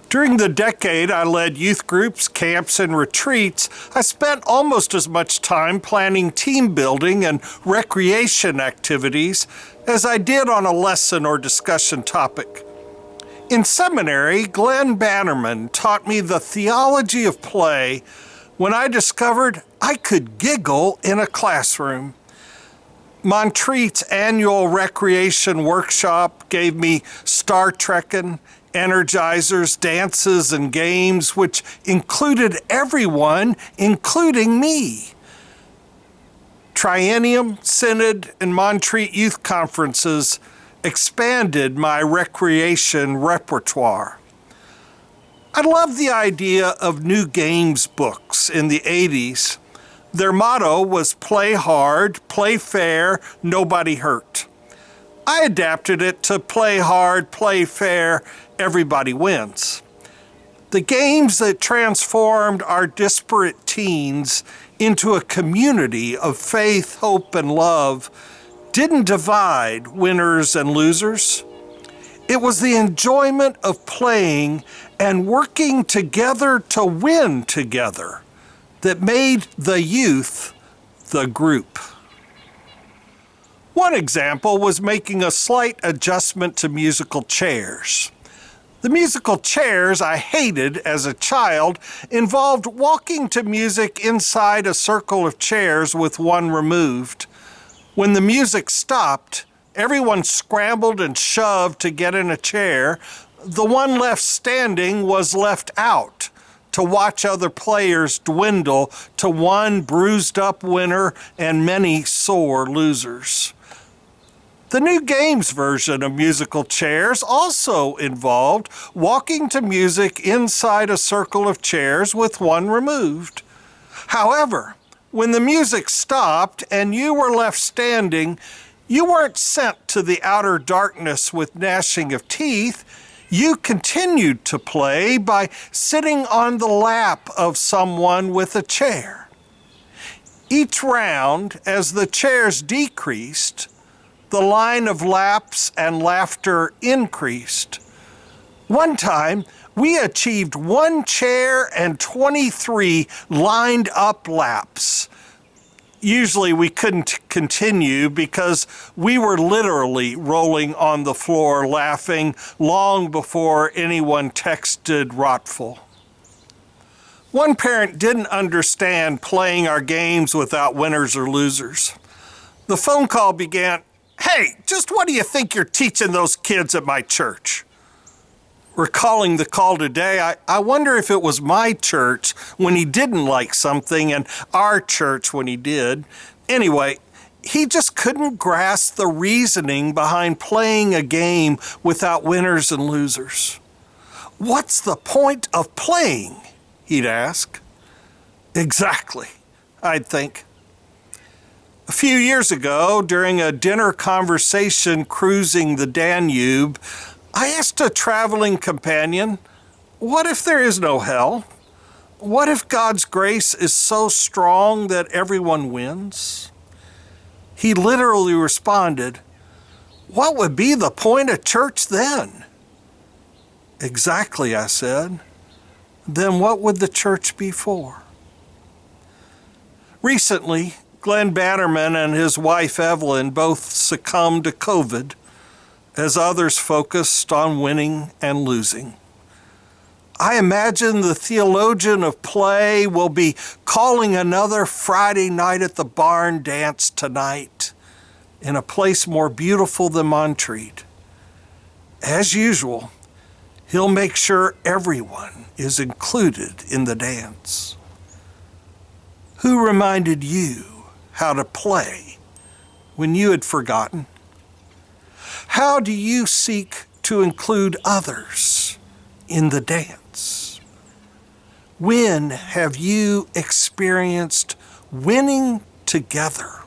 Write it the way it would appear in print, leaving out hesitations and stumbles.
During the decade I led youth groups, camps, and retreats, I spent almost as much time planning team building and recreation activities as I did on a lesson or discussion topic. In seminary, Glenn Bannerman taught me the theology of play when I discovered I could giggle in a classroom. Montreat's annual recreation workshop gave me Star Trekking, energizers, dances, and games, which included everyone, including me. Triennium, Synod, and Montreat Youth Conferences expanded my recreation repertoire. I love the idea of New Games books in the 80s. Their motto was play hard, play fair, nobody hurt. I adapted it to play hard, play fair, everybody wins. The games that transformed our disparate teens into a community of faith, hope, and love didn't divide winners and losers. It was the enjoyment of playing and working together to win together that made the youth the group. One example was making a slight adjustment to musical chairs. The musical chairs I hated as a child involved walking to music inside a circle of chairs with one removed. When the music stopped, everyone scrambled and shoved to get in a chair. The one left standing was left out to watch other players dwindle to one bruised up winner and many sore losers. The New Games version of musical chairs also involved walking to music inside a circle of chairs with one removed. However, when the music stopped and you were left standing, you weren't sent to the outer darkness with gnashing of teeth. You continued to play by sitting on the lap of someone with a chair. Each round, as the chairs decreased, the line of laps and laughter increased. One time, we achieved 1 chair and 23 lined up laps. Usually we couldn't continue because we were literally rolling on the floor laughing long before anyone texted Rotful. One parent didn't understand playing our games without winners or losers. The phone call began, "Hey, just what do you think you're teaching those kids at my church?" Recalling the call today, I wonder if it was my church when he didn't like something and our church when he did. Anyway, he just couldn't grasp the reasoning behind playing a game without winners and losers. "What's the point of playing?" he'd ask. Exactly, I'd think. A few years ago, during a dinner conversation cruising the Danube, I asked a traveling companion, "What if there is no hell? What if God's grace is so strong that everyone wins?" He literally responded, "What would be the point of church then?" Exactly, I said. Then what would the church be for? Recently, Glenn Bannerman and his wife Evelyn both succumbed to COVID as others focused on winning and losing. I imagine the theologian of play will be calling another Friday night at the barn dance tonight in a place more beautiful than Montreat. As usual, he'll make sure everyone is included in the dance. Who reminded you how to play when you had forgotten? How do you seek to include others in the dance? When have you experienced winning together?